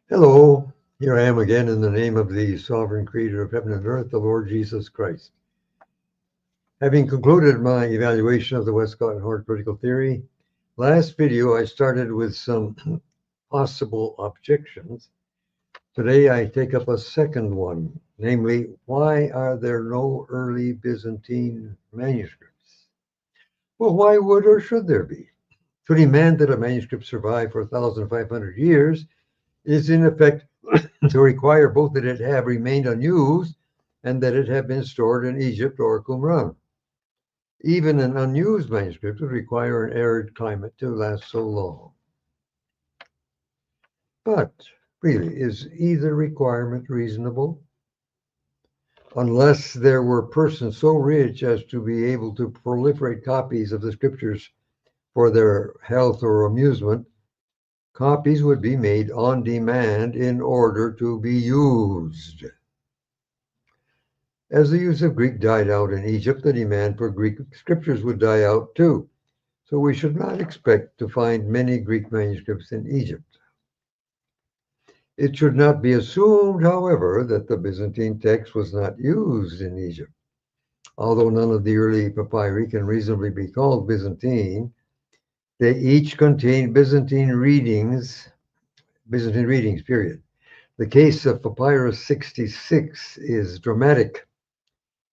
Hello, here I am again in the name of the sovereign creator of heaven and earth, the Lord Jesus Christ. Having concluded my evaluation of the Westcott and Hort critical theory, last video I started with some possible objections. Today I take up a second one, namely, why are there no early Byzantine manuscripts? Well, why would or should there be? To demand that a manuscript survive for 1,500 years is in effect to require both that it have remained unused and that it have been stored in Egypt or Qumran. Even an unused manuscript would require an arid climate to last so long. But really, is either requirement reasonable? Unless there were persons so rich as to be able to proliferate copies of the scriptures for their health or amusement, copies would be made on demand in order to be used. As the use of Greek died out in Egypt, the demand for Greek scriptures would die out too. So we should not expect to find many Greek manuscripts in Egypt. It should not be assumed, however, that the Byzantine text was not used in Egypt. Although none of the early papyri can reasonably be called Byzantine, they each contain Byzantine readings, period. The case of Papyrus 66 is dramatic.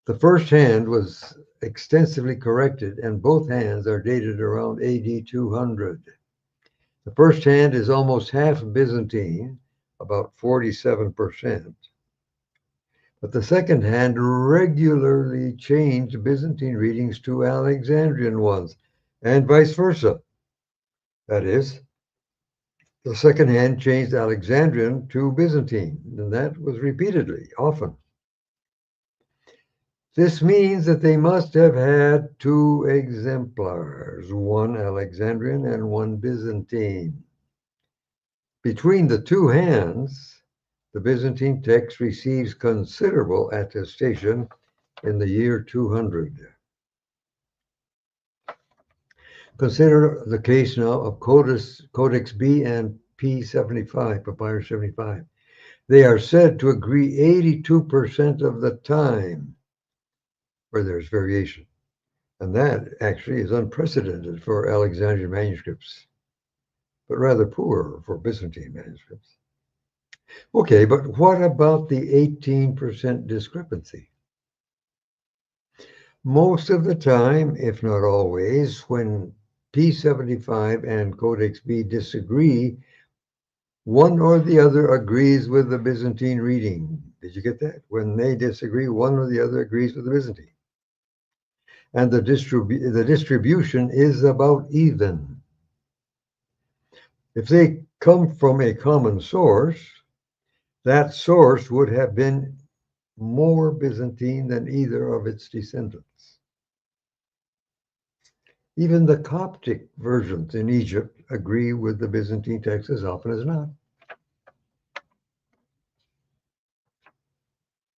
The first hand was extensively corrected, and both hands are dated around AD 200. The first hand is almost half Byzantine, about 47%, but the second hand regularly changed Byzantine readings to Alexandrian ones, and vice versa. That is, the second hand changed Alexandrian to Byzantine, and that was repeatedly, often. This means that they must have had two exemplars, one Alexandrian and one Byzantine. Between the two hands, the Byzantine text receives considerable attestation in the year 200. Consider the case now of Codex B and P75, Papyrus 75. They are said to agree 82% of the time, where there's variation. And that actually is unprecedented for Alexandrian manuscripts, but rather poor for Byzantine manuscripts. Okay, but what about the 18% discrepancy? Most of the time, if not always, when P75 and Codex B disagree, one or the other agrees with the Byzantine reading. Did you get that? When they disagree, one or the other agrees with the Byzantine. And the distribution is about even. If they come from a common source, that source would have been more Byzantine than either of its descendants. Even the Coptic versions in Egypt agree with the Byzantine text as often as not.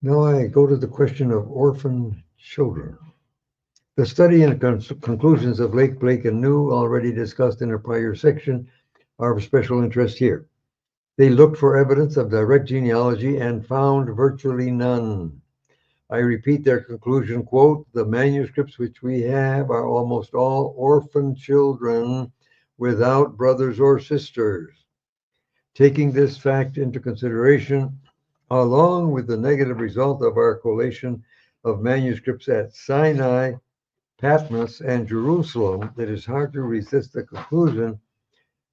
Now I go to the question of orphan children. The study and conclusions of Lake, Blake, and New, already discussed in a prior section, are of special interest here. They looked for evidence of direct genealogy and found virtually none. I repeat their conclusion, quote, the manuscripts which we have are almost all orphan children without brothers or sisters. Taking this fact into consideration, along with the negative result of our collation of manuscripts at Sinai, Patmos, and Jerusalem, it is hard to resist the conclusion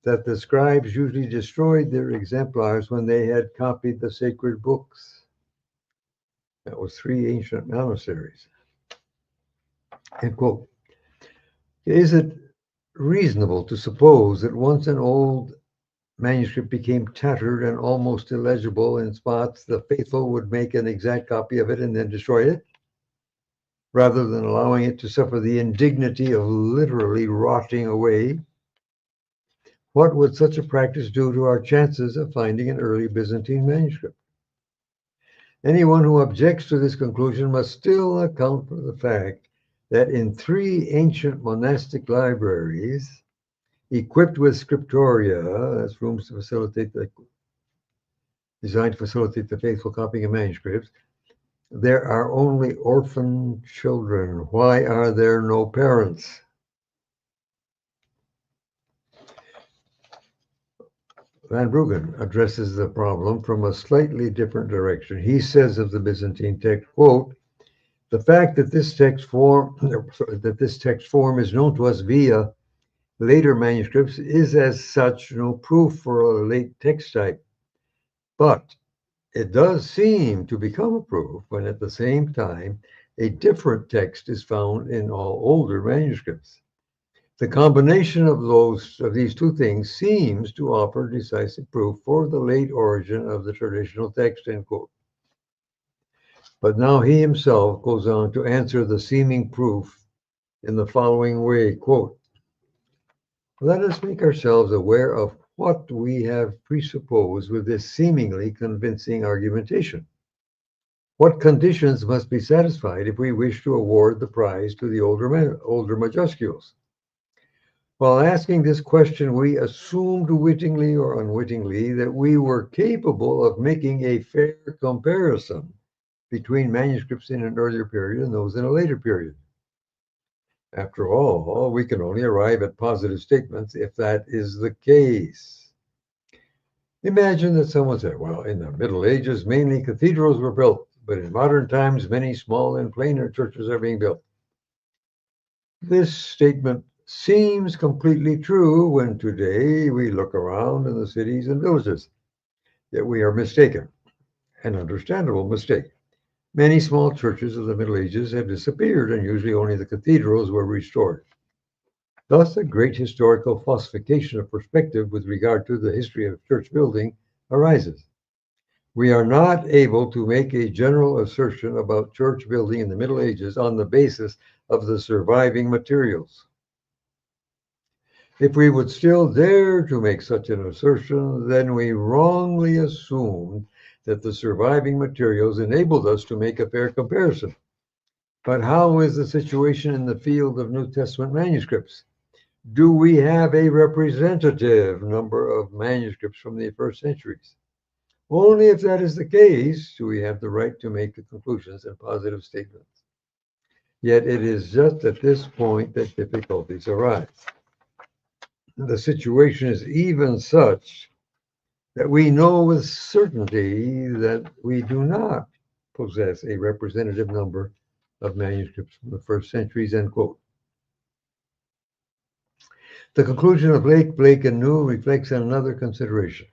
that the scribes usually destroyed their exemplars when they had copied the sacred books. That was 3 ancient monasteries. End quote. Is it reasonable to suppose that once an old manuscript became tattered and almost illegible in spots, the faithful would make an exact copy of it and then destroy it, rather than allowing it to suffer the indignity of literally rotting away? What would such a practice do to our chances of finding an early Byzantine manuscript? Anyone who objects to this conclusion must still account for the fact that in 3 ancient monastic libraries, equipped with scriptoria, that's rooms to facilitate the designed to facilitate the faithful copying of manuscripts. There are only orphan children. Why are there no parents? Van Bruggen addresses the problem from a slightly different direction. He says of the Byzantine text, quote, the fact that this text form is known to us via later manuscripts is as such no proof for a late text type. But it does seem to become a proof when at the same time a different text is found in all older manuscripts. The combination of these two things seems to offer decisive proof for the late origin of the traditional text, end quote. But now he himself goes on to answer the seeming proof in the following way, quote, let us make ourselves aware of what we have presupposed with this seemingly convincing argumentation. What conditions must be satisfied if we wish to award the prize to the older majuscules? While asking this question, we assumed wittingly or unwittingly that we were capable of making a fair comparison between manuscripts in an earlier period and those in a later period. After all, we can only arrive at positive statements if that is the case. Imagine that someone said, well, in the Middle Ages, mainly cathedrals were built, but in modern times, many small and plainer churches are being built. This statement seems completely true when today we look around in the cities and villages. Yet we are mistaken, an understandable mistake. Many small churches of the Middle Ages have disappeared, and usually only the cathedrals were restored. Thus, a great historical falsification of perspective with regard to the history of church building arises. We are not able to make a general assertion about church building in the Middle Ages on the basis of the surviving materials. If we would still dare to make such an assertion, then we wrongly assumed that the surviving materials enabled us to make a fair comparison. But how is the situation in the field of New Testament manuscripts? Do we have a representative number of manuscripts from the first centuries? Only if that is the case do we have the right to make the conclusions and positive statements. Yet it is just at this point that difficulties arise. The situation is even such that we know with certainty that we do not possess a representative number of manuscripts from the first centuries, end quote. The conclusion of Lake, Blake, and New reflects on another consideration.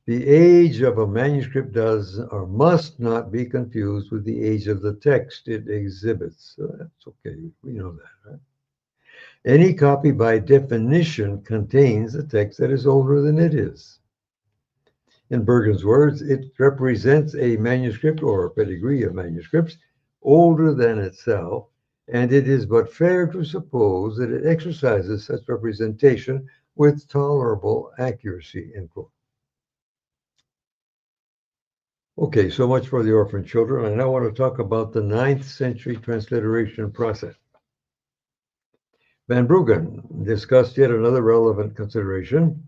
The age of a manuscript does or must not be confused with the age of the text it exhibits. So that's okay, we know that, right? Any copy by definition contains a text that is older than it is. In Bergen's words, it represents a manuscript or a pedigree of manuscripts older than itself, and it is but fair to suppose that it exercises such representation with tolerable accuracy, end quote. Okay, so much for the orphan children. I now want to talk about the 9th century transliteration process. Van Bruggen discussed yet another relevant consideration.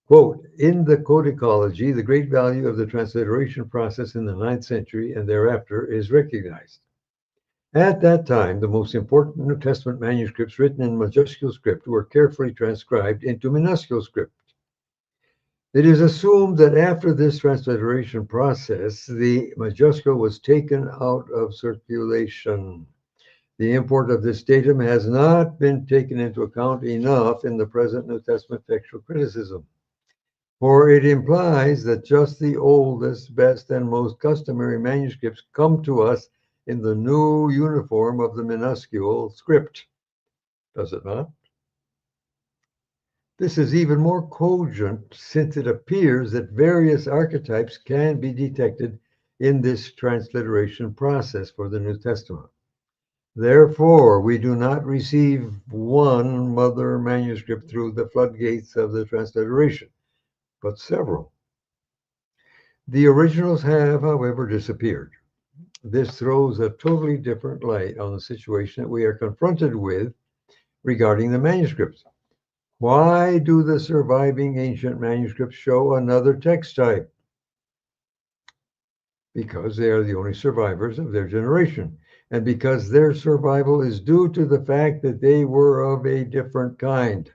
Quote, in the codicology, the great value of the transliteration process in the 9th century and thereafter is recognized. At that time, the most important New Testament manuscripts written in majuscule script were carefully transcribed into minuscule script. It is assumed that after this transliteration process, the majuscule was taken out of circulation. The import of this datum has not been taken into account enough in the present New Testament textual criticism, for it implies that just the oldest, best, and most customary manuscripts come to us in the new uniform of the minuscule script. Does it not? This is even more cogent since it appears that various archetypes can be detected in this transliteration process for the New Testament. Therefore, we do not receive one mother manuscript through the floodgates of the transliteration, but several. The originals have, however, disappeared. This throws a totally different light on the situation that we are confronted with regarding the manuscripts. Why do the surviving ancient manuscripts show another text type? because they are the only survivors of their generation, and because their survival is due to the fact that they were of a different kind.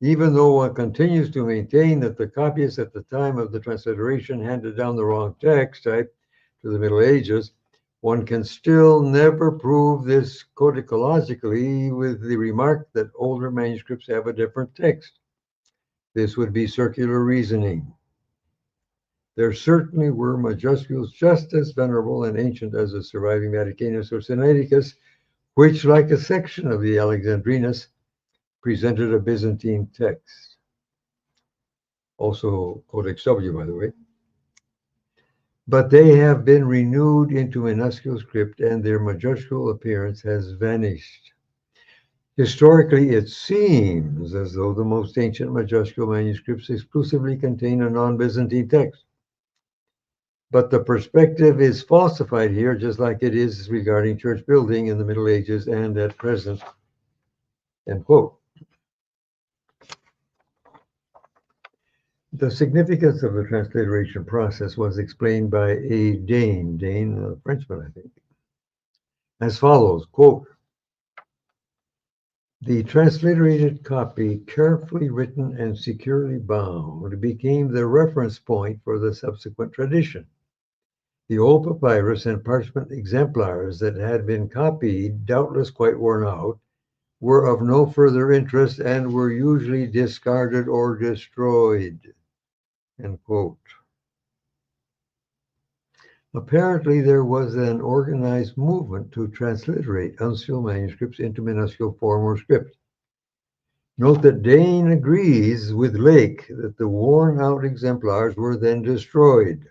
Even though one continues to maintain that the copyists at the time of the transliteration handed down the wrong text type to the Middle Ages, one can still never prove this codicilogically with the remark that older manuscripts have a different text. This would be circular reasoning. There certainly were majuscules just as venerable and ancient as the surviving Vaticanus or Sinaiticus, which, like a section of the Alexandrinus, presented a Byzantine text. Also Codex W, by the way. But they have been renewed into minuscule script, and their majuscule appearance has vanished. Historically, it seems as though the most ancient majuscule manuscripts exclusively contain a non-Byzantine text. But the perspective is falsified here, just like it is regarding church building in the Middle Ages and at present. End quote. The significance of the transliteration process was explained by a Dane, a Frenchman, I think, as follows, quote, "The transliterated copy, carefully written and securely bound, became the reference point for the subsequent tradition. The old papyrus and parchment exemplars that had been copied, doubtless quite worn out, were of no further interest and were usually discarded or destroyed." End quote. Apparently, there was an organized movement to transliterate uncial manuscripts into minuscule form or script. Note that Dane agrees with Lake that the worn-out exemplars were then destroyed.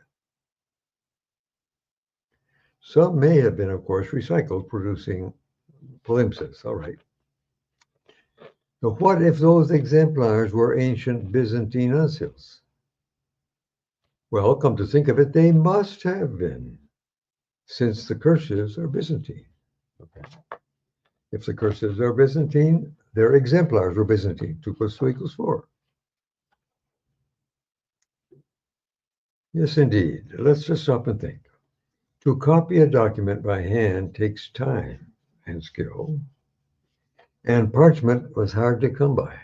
Some may have been, of course, recycled, producing palimpsest. All right. But what if those exemplars were ancient Byzantine uncials? Well, come to think of it, they must have been, since the cursives are Byzantine. Okay. If the cursives are Byzantine, their exemplars were Byzantine. 2 + 2 = 4. Yes, indeed. Let's just stop and think. To copy a document by hand takes time and skill, and parchment was hard to come by.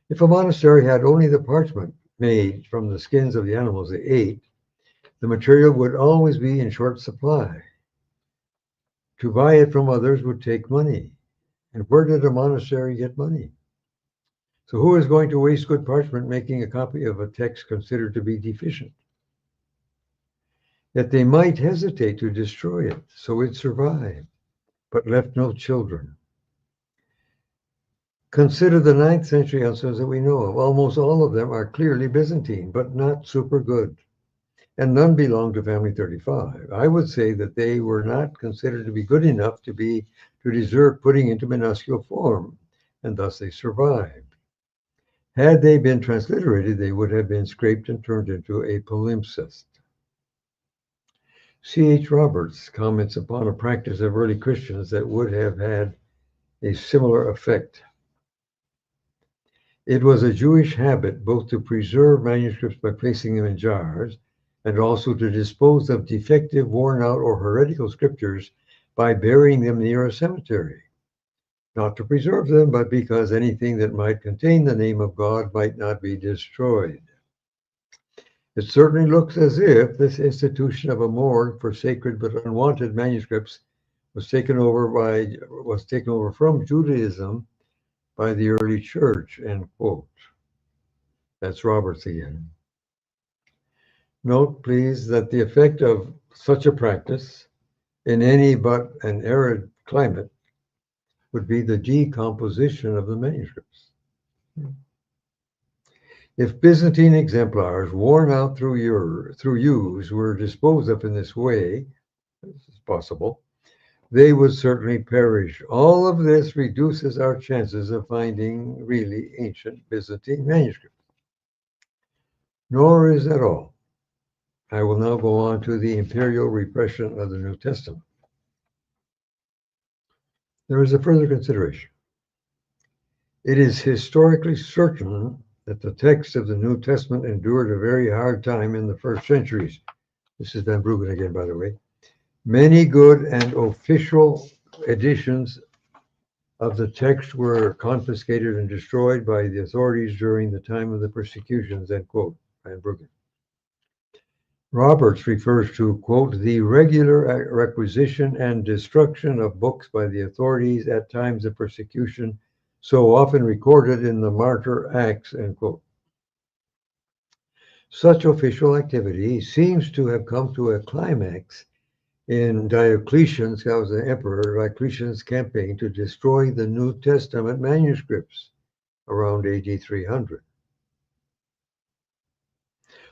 If a monastery had only the parchment made from the skins of the animals they ate, the material would always be in short supply. To buy it from others would take money. And where did a monastery get money? So who is going to waste good parchment making a copy of a text considered to be deficient? Yet they might hesitate to destroy it, so it survived, but left no children. Consider the 9th century uncials that we know of. Almost all of them are clearly Byzantine, but not super good. And none belong to family 35. I would say that they were not considered to be good enough to deserve putting into minuscule form, and thus they survived. Had they been transliterated, they would have been scraped and turned into a palimpsest. C.H. Roberts comments upon a practice of early Christians that would have had a similar effect. It was a Jewish habit both to preserve manuscripts by placing them in jars and also to dispose of defective, worn out, or heretical scriptures by burying them near a cemetery. Not to preserve them, but because anything that might contain the name of God might not be destroyed. It certainly looks as if this institution of a morgue for sacred but unwanted manuscripts was taken over from Judaism by the early church, end quote. That's Roberts again. Note, please, that the effect of such a practice in any but an arid climate would be the decomposition of the manuscripts. If Byzantine exemplars worn out through use were disposed of in this way, this is possible, they would certainly perish. All of this reduces our chances of finding really ancient Byzantine manuscripts. Nor is that all. I will now go on to the imperial repression of the New Testament. There is a further consideration. It is historically certain that the text of the New Testament endured a very hard time in the first centuries. This is Van Bruggen again, by the way. Many good and official editions of the text were confiscated and destroyed by the authorities during the time of the persecutions, end quote, Van Bruggen. Roberts refers to, quote, the regular requisition and destruction of books by the authorities at times of persecution, so often recorded in the Martyr Acts, end quote. Such official activity seems to have come to a climax in Diocletian's, that was the emperor, Diocletian's campaign to destroy the New Testament manuscripts around AD 300.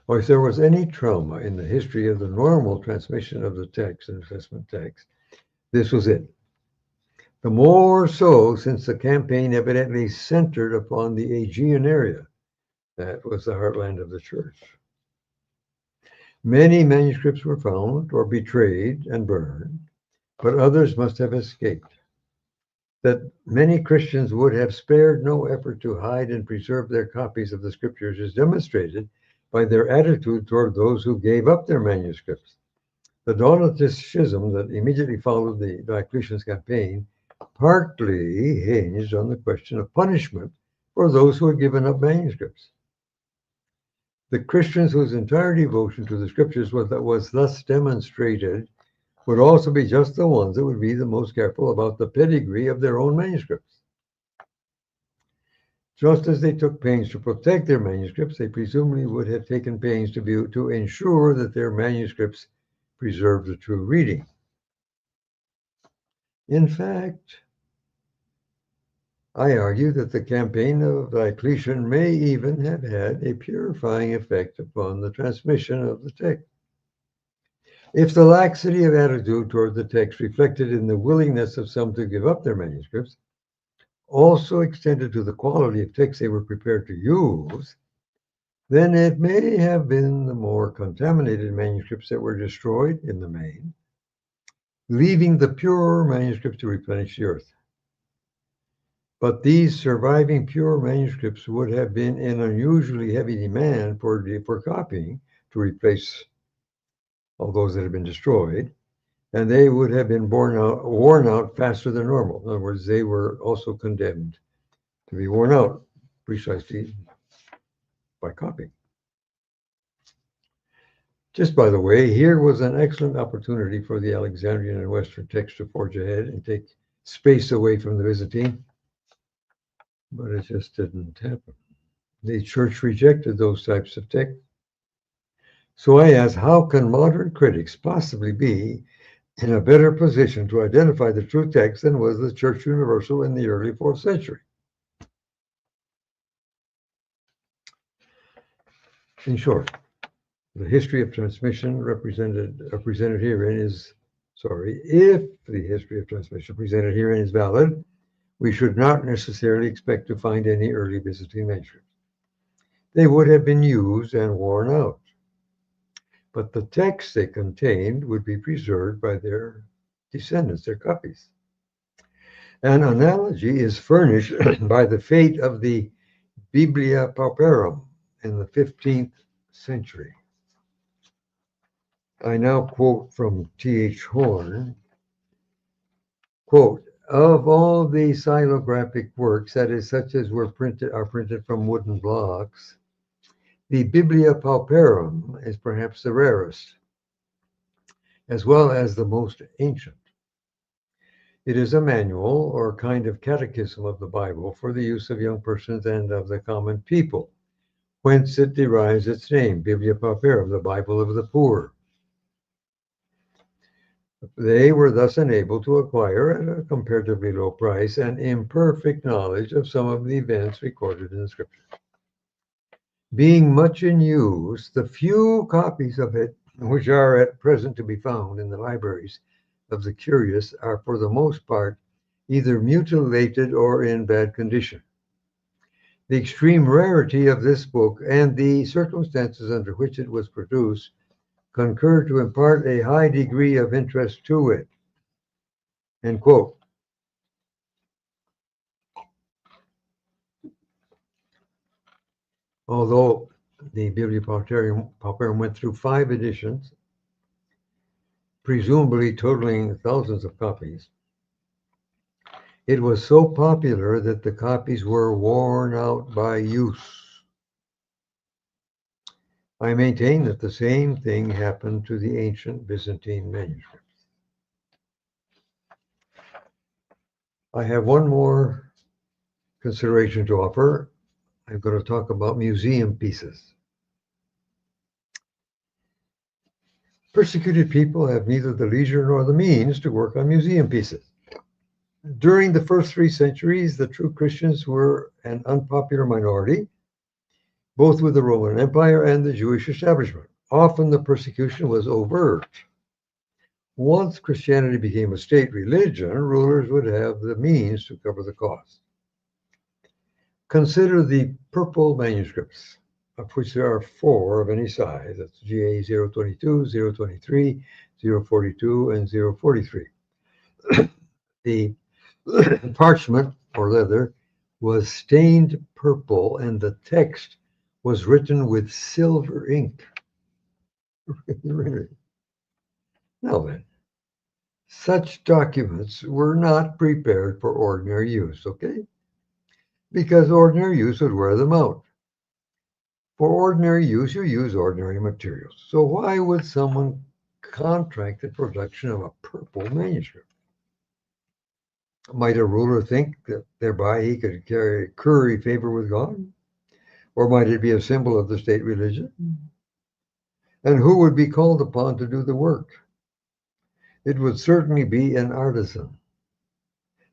Or if there was any trauma in the history of the normal transmission of the text, the New Testament text, this was it. The more so since the campaign evidently centered upon the Aegean area. That was the heartland of the church. Many manuscripts were found or betrayed and burned, but others must have escaped. That many Christians would have spared no effort to hide and preserve their copies of the scriptures is demonstrated by their attitude toward those who gave up their manuscripts. The Donatist schism that immediately followed the Diocletian's campaign partly hinged on the question of punishment for those who had given up manuscripts. The Christians whose entire devotion to the scriptures was thus demonstrated would also be just the ones that would be the most careful about the pedigree of their own manuscripts. Just as they took pains to protect their manuscripts, they presumably would have taken pains to ensure that their manuscripts preserved the true reading. In fact, I argue that the campaign of Diocletian may even have had a purifying effect upon the transmission of the text. If the laxity of attitude toward the text reflected in the willingness of some to give up their manuscripts also extended to the quality of text they were prepared to use, then it may have been the more contaminated manuscripts that were destroyed in the main, leaving the purer manuscripts to replenish the earth. But these surviving pure manuscripts would have been in unusually heavy demand for copying to replace all those that had been destroyed, and they would have been worn out faster than normal. In other words, they were also condemned to be worn out precisely by copying. Just by the way, here was an excellent opportunity for the Alexandrian and Western text to forge ahead and take space away from the Byzantine, but it just didn't happen. The church rejected those types of text. So I ask, how can modern critics possibly be in a better position to identify the true text than was the Church Universal in the early 4th century? In short, the history of transmission presented herein is, if the history of transmission presented herein is valid, we should not necessarily expect to find any early Byzantine manuscripts. They would have been used and worn out, but the texts they contained would be preserved by their descendants, their copies. An analogy is furnished by the fate of the Biblia Pauperum in the 15th century. I now quote from T.H. Horn, quote, of all the xylographic works, that is, such as are printed from wooden blocks, the Biblia Pauperum is perhaps the rarest, as well as the most ancient. It is a manual or kind of catechism of the Bible for the use of young persons and of the common people, whence it derives its name, Biblia Pauperum, the Bible of the poor. They were thus enabled to acquire at a comparatively low price an imperfect knowledge of some of the events recorded in the scriptures. Being much in use, the few copies of it which are at present to be found in the libraries of the curious are for the most part either mutilated or in bad condition. The extreme rarity of this book and the circumstances under which it was produced concur to impart a high degree of interest to it. End quote. Although the Biblia Pauperum went through 5 editions, presumably totaling thousands of copies. It was so popular that the copies were worn out by use. I maintain that the same thing happened to the ancient Byzantine manuscripts. I have one more consideration to offer. I'm going to talk about museum pieces. Persecuted people have neither the leisure nor the means to work on museum pieces. During the first 3 centuries, the true Christians were an unpopular minority, both with the Roman Empire and the Jewish establishment. Often the persecution was overt. Once Christianity became a state religion, rulers would have the means to cover the cost. Consider the purple manuscripts, of which there are 4 of any size. That's GA 022, 023, 042, and 043. The parchment or leather was stained purple, and the text was written with silver ink. Now then, such documents were not prepared for ordinary use, okay? Because ordinary use would wear them out. For ordinary use, you use ordinary materials. So why would someone contract the production of a purple manuscript? Might a ruler think that thereby he could curry favor with God? Or might it be a symbol of the state religion? And who would be called upon to do the work? It would certainly be an artisan,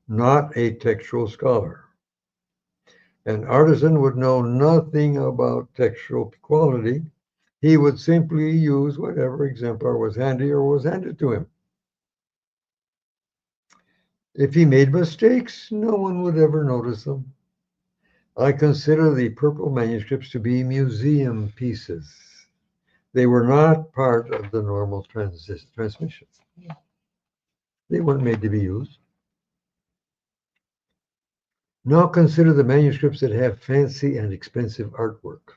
not a textual scholar. An artisan would know nothing about textual quality. He would simply use whatever exemplar was handy or was handed to him. If he made mistakes, no one would ever notice them. I consider the purple manuscripts to be museum pieces. They were not part of the normal transmission. They weren't made to be used. Now consider the manuscripts that have fancy and expensive artwork.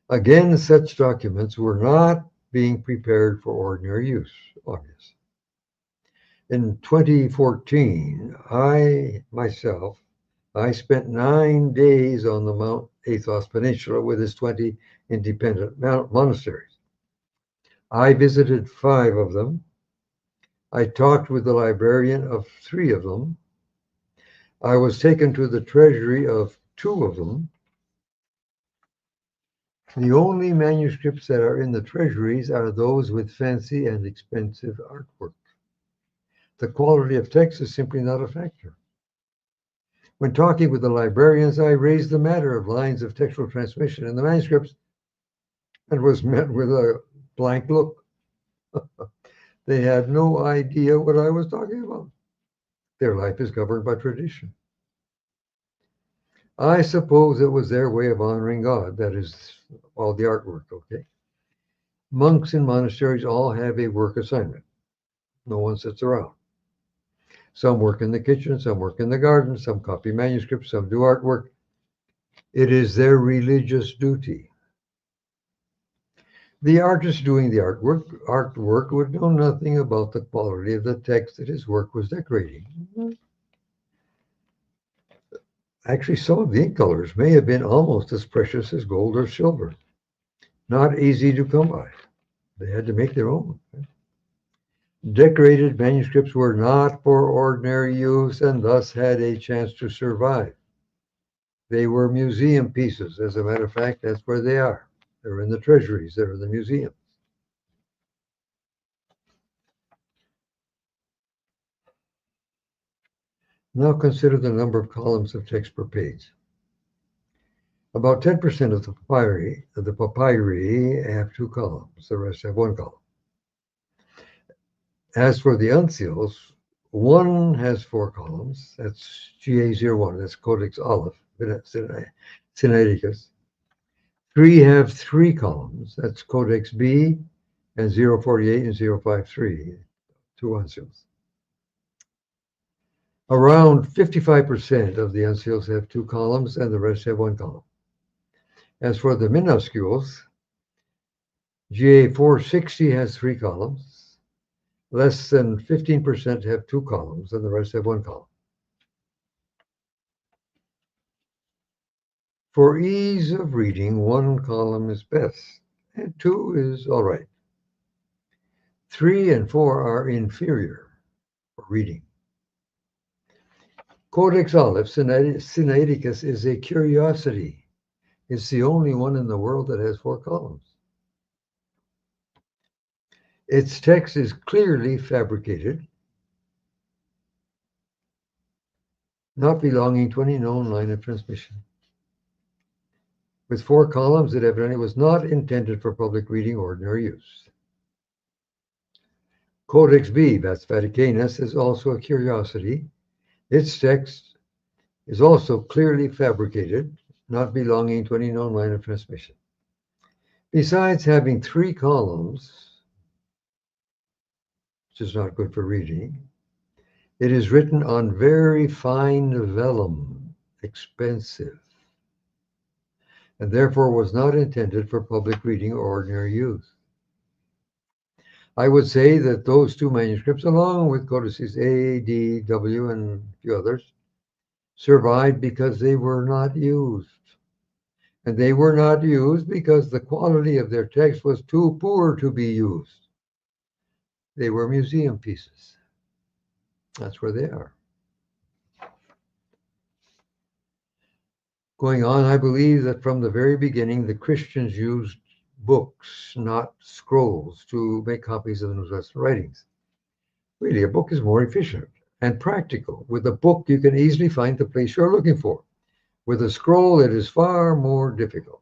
Again, such documents were not being prepared for ordinary use, obvious. In 2014, I spent 9 days on the Mount Athos Peninsula with its 20 independent monasteries. I visited 5 of them. I talked with the librarian of 3 of them. I was taken to the treasury of 2 of them. The only manuscripts that are in the treasuries are those with fancy and expensive artwork. The quality of text is simply not a factor. When talking with the librarians, I raised the matter of lines of textual transmission in the manuscripts and was met with a blank look. They had no idea what I was talking about. Their life is governed by tradition. I suppose it was their way of honoring God, that is, all the artwork, okay? Monks in monasteries all have a work assignment. No one sits around. Some work in the kitchen, some work in the garden, some copy manuscripts, some do artwork. It is their religious duty. The artist doing the artwork would know nothing about the quality of the text that his work was decorating. Actually, some of the ink colors may have been almost as precious as gold or silver. Not easy to come by. They had to make their own. Decorated manuscripts were not for ordinary use and thus had a chance to survive. They were museum pieces. As a matter of fact, that's where they are. They're in the treasuries. They're in the museums. Now consider the number of columns of text per page. About 10% of the papyri have 2 columns. The rest have 1 column. As for the uncials, 1 has 4 columns. That's GA01. That's Codex Aleph, Sinaiticus. 3 have 3 columns. That's Codex B and 048 and 053, 2 uncials. Around 55% of the uncials have 2 columns and the rest have 1 column. As for the minuscules, GA 460 has 3 columns. Less than 15% have 2 columns, and the rest have 1 column. For ease of reading, 1 column is best, and 2 is all right. 3 and 4 are inferior for reading. Codex Aleph Sinaiticus is a curiosity. It's the only one in the world that has 4 columns. Its text is clearly fabricated, not belonging to any known line of transmission. With 4 columns, it evidently was not intended for public reading or ordinary use. Codex B, Vats Vaticanus, is also a curiosity. Its text is also clearly fabricated, not belonging to any known line of transmission. Besides having 3 columns, which is not good for reading, it is written on very fine vellum, expensive, and therefore was not intended for public reading or ordinary use. I would say that those 2 manuscripts, along with codices A, D, W, and a few others, survived because they were not used. And they were not used because the quality of their text was too poor to be used. They were museum pieces. That's where they are. Going on, I believe that from the very beginning, the Christians used books, not scrolls, to make copies of the New Testament writings. Really, a book is more efficient and practical. With a book, you can easily find the place you're looking for. With a scroll, it is far more difficult.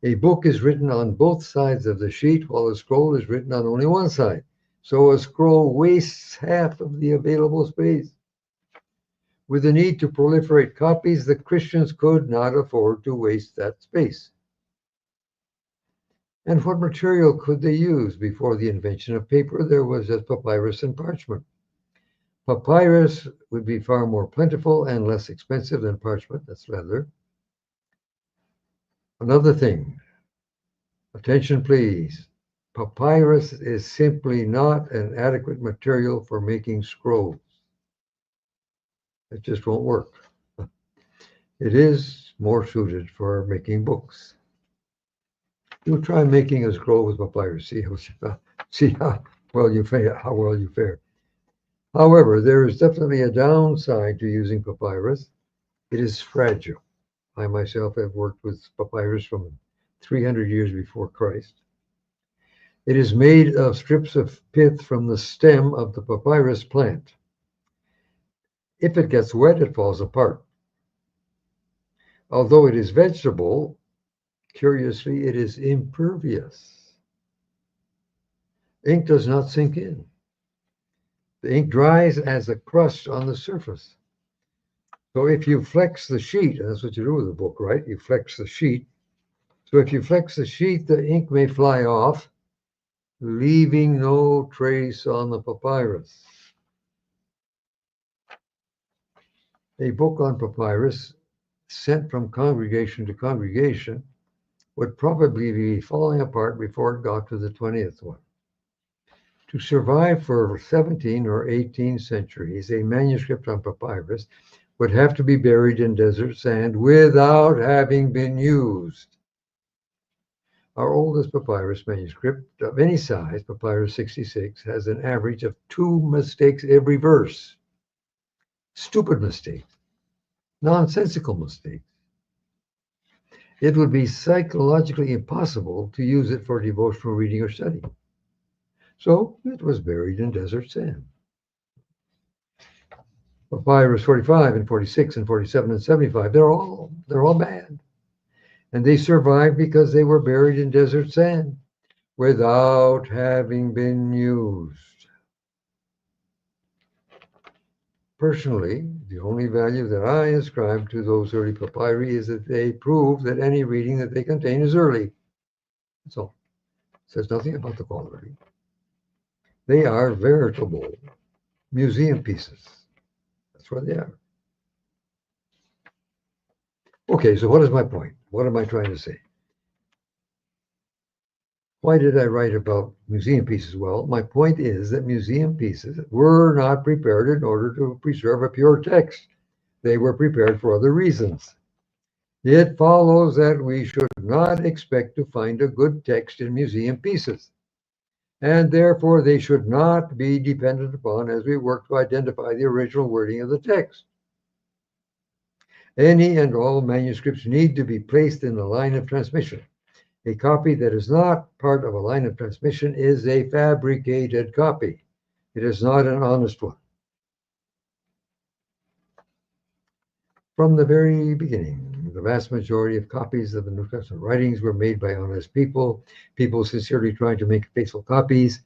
A book is written on both sides of the sheet, while a scroll is written on only one side. So a scroll wastes half of the available space. With the need to proliferate copies, the Christians could not afford to waste that space. And what material could they use? Before the invention of paper, there was just papyrus and parchment. Papyrus would be far more plentiful and less expensive than parchment, that's leather. Another thing, attention please, papyrus is simply not an adequate material for making scrolls. It just won't work. It is more suited for making books. You try making a scroll with papyrus, see how well you fare. However, there is definitely a downside to using papyrus. It is fragile. I myself have worked with papyrus from 300 years before Christ. It is made of strips of pith from the stem of the papyrus plant. If it gets wet, it falls apart. Although it is vegetable, curiously, it is impervious. Ink does not sink in. The ink dries as a crust on the surface. So if you flex the sheet, and that's what you do with a book, right? You flex the sheet. So if you flex the sheet, the ink may fly off, leaving no trace on the papyrus. A book on papyrus sent from congregation to congregation would probably be falling apart before it got to the 20th one. To survive for 17 or 18 centuries, a manuscript on papyrus would have to be buried in desert sand without having been used. Our oldest papyrus manuscript of any size, Papyrus 66, has an average of 2 mistakes every verse. Stupid mistakes, nonsensical mistakes. It would be psychologically impossible to use it for devotional reading or study. So it was buried in desert sand. Papyrus 45 and 46 and 47 and 75, they're all bad. And they survived because they were buried in desert sand without having been used. Personally, the only value that I ascribe to those early papyri is that they prove that any reading that they contain is early. That's all. It says nothing about the quality. They are veritable museum pieces. That's what they are. Okay, so what is my point? What am I trying to say? Why did I write about museum pieces? Well, my point is that museum pieces were not prepared in order to preserve a pure text. They were prepared for other reasons. It follows that we should not expect to find a good text in museum pieces, and therefore they should not be dependent upon as we work to identify the original wording of the text. Any and all manuscripts need to be placed in the line of transmission. A copy that is not part of a line of transmission is a fabricated copy. It is not an honest one. From the very beginning, the vast majority of copies of the New Testament writings were made by honest people, people sincerely trying to make faithful copies.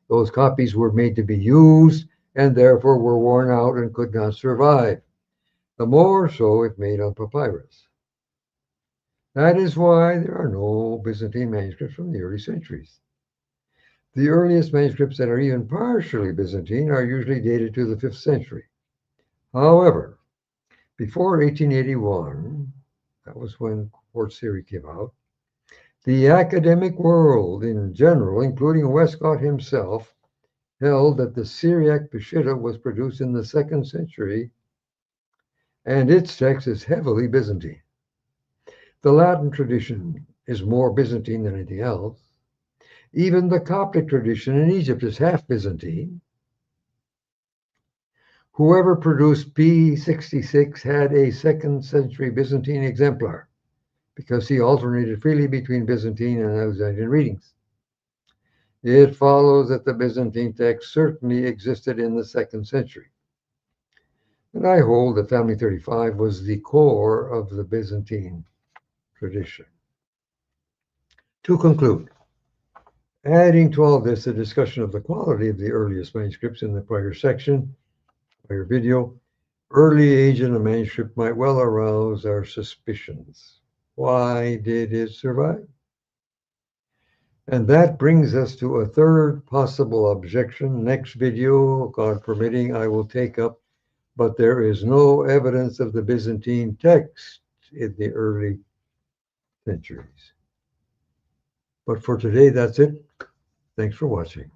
Those copies were made to be used and therefore were worn out and could not survive. The more so if made on papyrus. That is why there are no Byzantine manuscripts from the early centuries. The earliest manuscripts that are even partially Byzantine are usually dated to the 5th century. However, before 1881, that was when quartz theory came out, the academic world in general, including Westcott himself, held that the Syriac Peshitta was produced in the 2nd century, and its text is heavily Byzantine. The Latin tradition is more Byzantine than anything else. Even the Coptic tradition in Egypt is half Byzantine. Whoever produced P66 had a 2nd century Byzantine exemplar because he alternated freely between Byzantine and Alexandrian readings. It follows that the Byzantine text certainly existed in the 2nd century. And I hold that Family 35 was the core of the Byzantine tradition. To conclude, adding to all this a discussion of the quality of the earliest manuscripts in the prior section, prior video, early age in a manuscript might well arouse our suspicions. Why did it survive? And that brings us to a third possible objection. Next video, God permitting, I will take up, but there is no evidence of the Byzantine text in the early centuries. But for today, that's it. Thanks for watching.